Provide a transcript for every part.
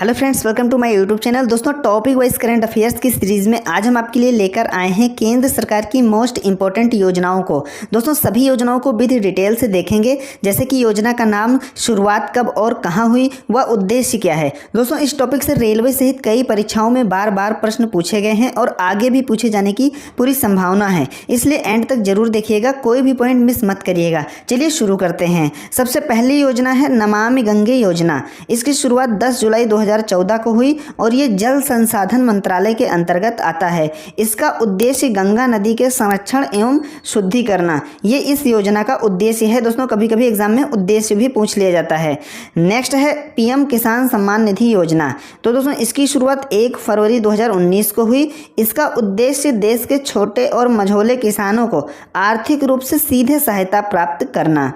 Hello friends, welcome to my YouTube channel. दोस्तों, topic wise current affairs की series में आज हम आपके लिए लेकर आए हैं केंद्र सरकार की मोस्ट इंपॉर्टेंट योजनाओं को। दोस्तों, सभी योजनाओं को विद डिटेल से देखेंगे, जैसे कि योजना का नाम, शुरुआत कब और कहां हुई, व उद्देश्य क्या है। दोस्तों, इस टॉपिक से रेलवे सहित कई परीक्षाओं में बार बार प्रश्न पूछे गए हैं और आगे भी पूछे जाने की पूरी संभावना है, इसलिए एंड तक जरूर देखिएगा, कोई भी पॉइंट मिस मत करिएगा। चलिए शुरू करते हैं। सबसे पहली योजना है नमामि गंगे योजना। इसकी शुरुआत 10 जुलाई 2014 को हुई और ये जल संसाधन मंत्रालय के अंतर्गत आता है। इसका उद्देश्य गंगा नदी के संरक्षण एवं शुद्धि करना, ये इस योजना का उद्देश्य है। दोस्तों, कभी कभी एग्जाम में उद्देश्य भी पूछ लिया जाता है। नेक्स्ट है पीएम किसान सम्मान निधि योजना। तो दोस्तों, इसकी शुरुआत 1 फरवरी 2019 को हुई। इसका उद्देश्य देश के छोटे और मझोले किसानों को आर्थिक रूप से सीधे सहायता प्राप्त करना।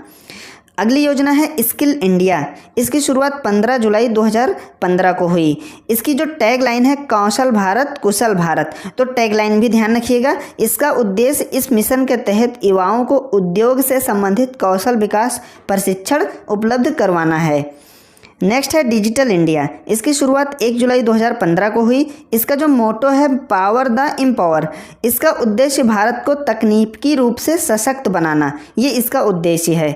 अगली योजना है स्किल इंडिया। इसकी शुरुआत 15 जुलाई 2015 को हुई। इसकी जो टैग लाइन है कौशल भारत कुशल भारत, तो टैग लाइन भी ध्यान रखिएगा। इसका उद्देश्य इस मिशन के तहत युवाओं को उद्योग से संबंधित कौशल विकास प्रशिक्षण उपलब्ध करवाना है। नेक्स्ट है डिजिटल इंडिया। इसकी शुरुआत 1 जुलाई 2015 को हुई। इसका जो मोटो है पावर द एम्पावर। इसका उद्देश्य भारत को तकनीकी रूप से सशक्त बनाना, ये इसका उद्देश्य है।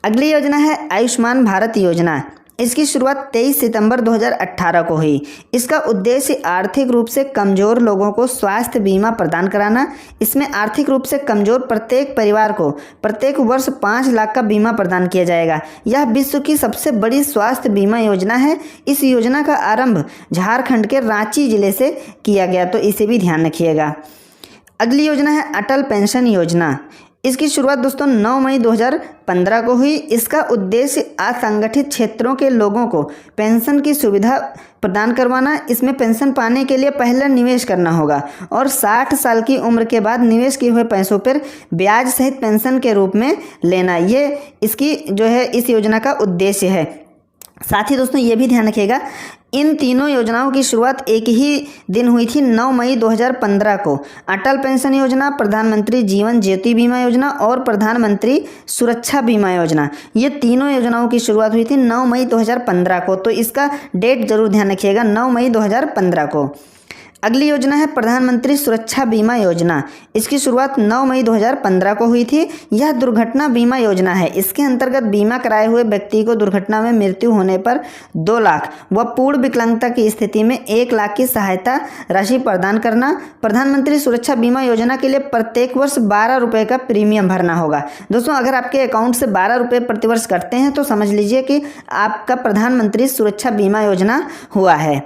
अगली योजना है आयुष्मान भारत योजना। इसकी शुरुआत 23 सितंबर 2018 को हुई। इसका उद्देश्य आर्थिक रूप से कमज़ोर लोगों को स्वास्थ्य बीमा प्रदान कराना। इसमें आर्थिक रूप से कमज़ोर प्रत्येक परिवार को प्रत्येक वर्ष 5 लाख का बीमा प्रदान किया जाएगा। यह विश्व की सबसे बड़ी स्वास्थ्य बीमा योजना है। इस योजना का आरंभ झारखंड के रांची जिले से किया गया, तो इसे भी ध्यान रखिएगा। अगली योजना है अटल पेंशन योजना। इसकी शुरुआत दोस्तों 9 मई 2015 को हुई। इसका उद्देश्य असंगठित क्षेत्रों के लोगों को पेंशन की सुविधा प्रदान करवाना। इसमें पेंशन पाने के लिए पहले निवेश करना होगा और 60 साल की उम्र के बाद निवेश किए हुए पैसों पर ब्याज सहित पेंशन के रूप में लेना, ये इसकी जो है इस योजना का उद्देश्य है। साथ ही दोस्तों, ये भी ध्यान रखिएगा, इन तीनों योजनाओं की शुरुआत एक ही दिन हुई थी, 9 मई 2015 को। अटल पेंशन योजना, प्रधानमंत्री जीवन ज्योति बीमा योजना और प्रधानमंत्री सुरक्षा बीमा योजना, ये तीनों योजनाओं की शुरुआत हुई थी 9 मई 2015 को। तो इसका डेट जरूर ध्यान रखिएगा, 9 मई 2015 को। अगली योजना है प्रधानमंत्री सुरक्षा बीमा योजना। इसकी शुरुआत 9 मई 2015 को हुई थी। यह दुर्घटना बीमा योजना है। इसके अंतर्गत बीमा कराए हुए व्यक्ति को दुर्घटना में मृत्यु होने पर 2 लाख व पूर्ण विकलांगता की स्थिति में 1 लाख की सहायता राशि प्रदान करना। प्रधानमंत्री सुरक्षा बीमा योजना के लिए प्रत्येक वर्ष 12 रुपये का प्रीमियम भरना होगा। दोस्तों, अगर आपके अकाउंट से 12 रुपये प्रतिवर्ष कटते हैं तो समझ लीजिए कि आपका प्रधानमंत्री सुरक्षा बीमा योजना हुआ है।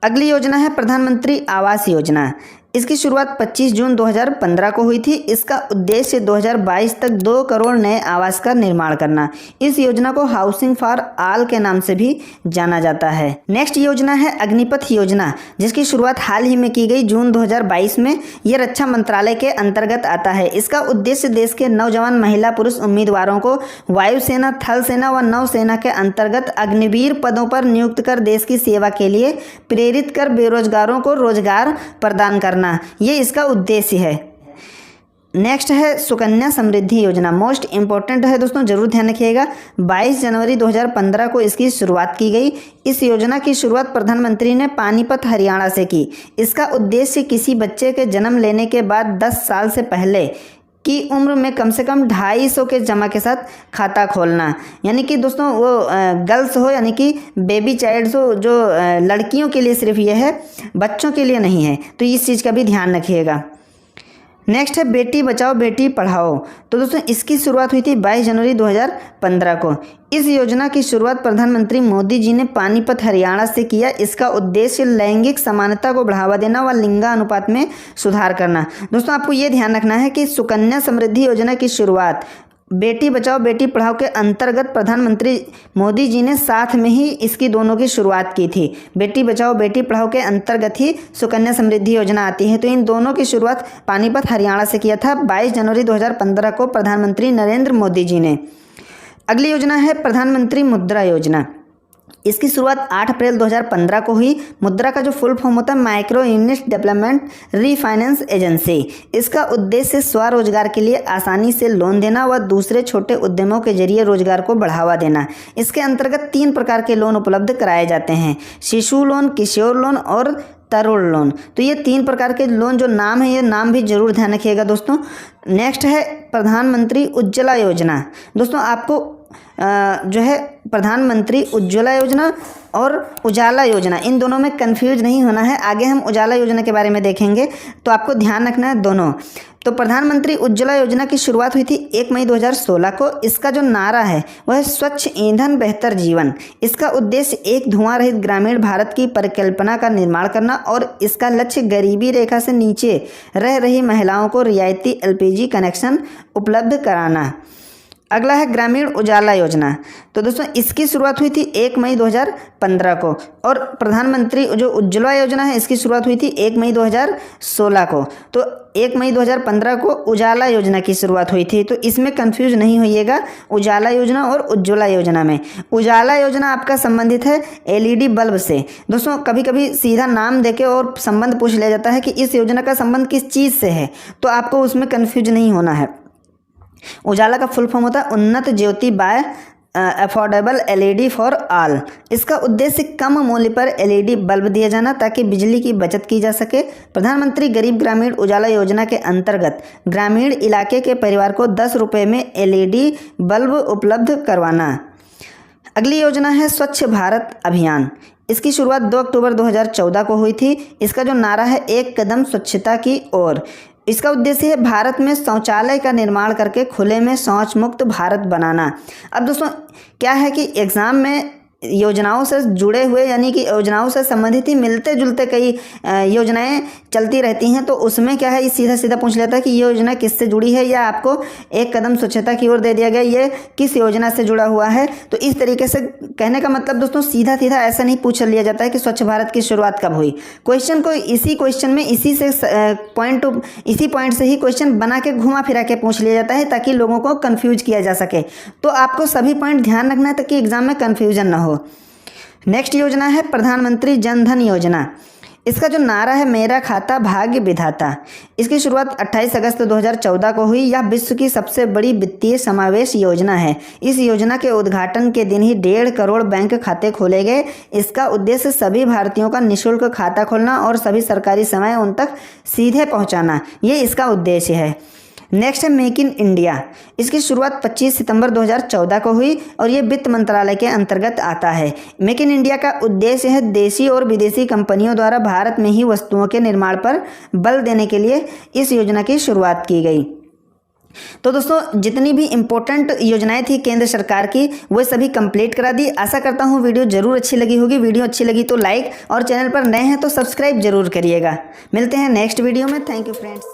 अगली योजना है प्रधानमंत्री आवास योजना। इसकी शुरुआत 25 जून 2015 को हुई थी। इसका उद्देश्य 2022 तक 2 करोड़ नए आवास का निर्माण करना। इस योजना को हाउसिंग फॉर ऑल के नाम से भी जाना जाता है। नेक्स्ट योजना है अग्निपथ योजना, जिसकी शुरुआत हाल ही में की गई जून 2022 में। यह रक्षा मंत्रालय के अंतर्गत आता है। इसका उद्देश्य देश के नौजवान महिला पुरुष उम्मीदवारों को वायुसेना, थल सेना व नौसेना के अंतर्गत अग्निवीर पदों पर नियुक्त कर देश की सेवा के लिए प्रेरित कर बेरोजगारों को रोजगार प्रदान करना, ये इसका उद्देश्य है। नेक्स्ट है सुकन्या समृद्धि योजना। मोस्ट इंपॉर्टेंट है दोस्तों, जरूर ध्यान रखिएगा। 22 जनवरी 2015 को इसकी शुरुआत की गई। इस योजना की शुरुआत प्रधानमंत्री ने पानीपत हरियाणा से की। इसका उद्देश्य किसी बच्चे के जन्म लेने के बाद 10 साल से पहले की उम्र में कम से कम 250 के जमा के साथ खाता खोलना, यानी कि दोस्तों वो गर्ल्स हो, यानी कि बेबी चाइल्ड्स हो, जो लड़कियों के लिए सिर्फ ये है, बच्चों के लिए नहीं है, तो इस चीज़ का भी ध्यान रखिएगा। नेक्स्ट है बेटी बचाओ बेटी पढ़ाओ। तो दोस्तों, इसकी शुरुआत हुई थी 22 जनवरी 2015 को। इस योजना की शुरुआत प्रधानमंत्री मोदी जी ने पानीपत हरियाणा से किया। इसका उद्देश्य लैंगिक समानता को बढ़ावा देना व लिंगानुपात में सुधार करना। दोस्तों, आपको ये ध्यान रखना है कि सुकन्या समृद्धि योजना की शुरुआत बेटी बचाओ बेटी पढ़ाओ के अंतर्गत प्रधानमंत्री मोदी जी ने साथ में ही इसकी दोनों की शुरुआत की थी। बेटी बचाओ बेटी पढ़ाओ के अंतर्गत ही सुकन्या समृद्धि योजना आती है। तो इन दोनों की शुरुआत पानीपत हरियाणा से किया था 22 जनवरी 2015 को प्रधानमंत्री नरेंद्र मोदी जी ने। अगली योजना है प्रधानमंत्री मुद्रा योजना। इसकी शुरुआत 8 अप्रैल 2015 को हुई। मुद्रा का जो फुल फॉर्म होता है micro unit development refinance agency. इसका उद्देश्य स्वरोजगार के लिए आसानी से लोन देना व दूसरे छोटे उद्यमों के जरिए रोजगार को बढ़ावा देना। इसके अंतर्गत 3 प्रकार के लोन उपलब्ध कराए जाते हैं, शिशु लोन, किशोर लोन और तरुण लोन। तो ये 3 प्रकार के लोन जो नाम है, ये नाम भी जरूर ध्यान रखिएगा दोस्तों। नेक्स्ट है प्रधानमंत्री उज्ज्वला योजना। दोस्तों आपको जो है प्रधानमंत्री उज्ज्वला योजना और उजाला योजना, इन दोनों में कंफ्यूज नहीं होना है। आगे हम उजाला योजना के बारे में देखेंगे, तो आपको ध्यान रखना है दोनों। तो प्रधानमंत्री उज्ज्वला योजना की शुरुआत हुई थी 1 मई 2016 को। इसका जो नारा है वह है स्वच्छ ईंधन बेहतर जीवन। इसका उद्देश्य एक धुआं रहित ग्रामीण भारत की परिकल्पना का निर्माण करना और इसका लक्ष्य गरीबी रेखा से नीचे रह रही महिलाओं को रियायती LPG कनेक्शन उपलब्ध कराना। अगला है ग्रामीण उजाला योजना। तो दोस्तों इसकी शुरुआत हुई थी 1 मई 2015 को और प्रधानमंत्री जो उज्ज्वला योजना है इसकी शुरुआत हुई थी 1 मई 2016 को। तो 1 मई 2015 को उजाला योजना की शुरुआत हुई थी। तो इसमें कंफ्यूज नहीं होइएगा उजाला योजना और उज्ज्वला योजना में। उजाला योजना आपका संबंधित है LED बल्ब से। दोस्तों कभी कभी सीधा नाम देके और संबंध पूछ लिया जाता है कि इस योजना का संबंध किस चीज़ से है, तो आपको उसमें कंफ्यूज नहीं होना है। उजाला का फुल फॉर्म होता है Unnat Jyoti by affordable LED for all. इसका उद्देश्य कम मूल्य पर LED बल्ब दिया जाना ताकि बिजली की बचत की जा सके। प्रधानमंत्री गरीब ग्रामीण उजाला योजना के अंतर्गत ग्रामीण इलाके के परिवार को 10 रुपये में LED बल्ब उपलब्ध करवाना। अगली योजना है स्वच्छ भारत अभियान। इसकी शुरुआत 2 अक्टूबर 2014 को हुई थी। इसका जो नारा है एक कदम स्वच्छता की ओर। इसका उद्देश्य है भारत में शौचालय का निर्माण करके खुले में शौच मुक्त भारत बनाना। अब दोस्तों क्या है कि एग्ज़ाम में योजनाओं से जुड़े हुए यानी कि योजनाओं से संबंधित ही मिलते जुलते कई योजनाएं चलती रहती हैं, तो उसमें क्या है सीधा सीधा पूछ लेता है कि ये योजना किससे जुड़ी है, या आपको एक कदम स्वच्छता की ओर दे दिया गया, ये किस योजना से जुड़ा हुआ है। तो इस तरीके से कहने का मतलब दोस्तों सीधा सीधा ऐसा नहीं पूछ लिया जाता है कि स्वच्छ भारत की शुरुआत कब हुई। क्वेश्चन को इसी क्वेश्चन में इसी पॉइंट से ही क्वेश्चन बना के घुमा फिरा के पूछ लिया जाता है ताकि लोगों को कन्फ्यूज किया जा सके। तो आपको सभी पॉइंट ध्यान रखना है ताकि एग्जाम में कन्फ्यूजन ना हो। नेक्स्ट योजना है प्रधानमंत्री जन धन योजना। इसका जो नारा है मेरा खाता भाग्य विधाता। इसकी शुरुआत 28 अगस्त 2014 को हुई। यह विश्व की सबसे बड़ी वित्तीय समावेश योजना है। इस योजना के उद्घाटन के दिन ही 1.5 करोड़ बैंक खाते खोले गए। इसका उद्देश्य सभी भारतीयों का निःशुल्क खाता खोलना और सभी सरकारी सेवाएं उन तक सीधे पहुंचाना, ये इसका उद्देश्य है। नेक्स्ट है मेक इन इंडिया। इसकी शुरुआत 25 सितंबर 2014 को हुई और ये वित्त मंत्रालय के अंतर्गत आता है। मेक इन इंडिया का उद्देश्य है देशी और विदेशी कंपनियों द्वारा भारत में ही वस्तुओं के निर्माण पर बल देने के लिए इस योजना की शुरुआत की गई। तो दोस्तों जितनी भी इम्पोर्टेंट योजनाएं थी केंद्र सरकार की वो सभी कंप्लीट करा दी। आशा करता हूँ वीडियो जरूर अच्छी लगी होगी। वीडियो अच्छी लगी तो लाइक और चैनल पर नए हैं तो सब्सक्राइब जरूर करिएगा। मिलते हैं नेक्स्ट वीडियो में। Thank you friends.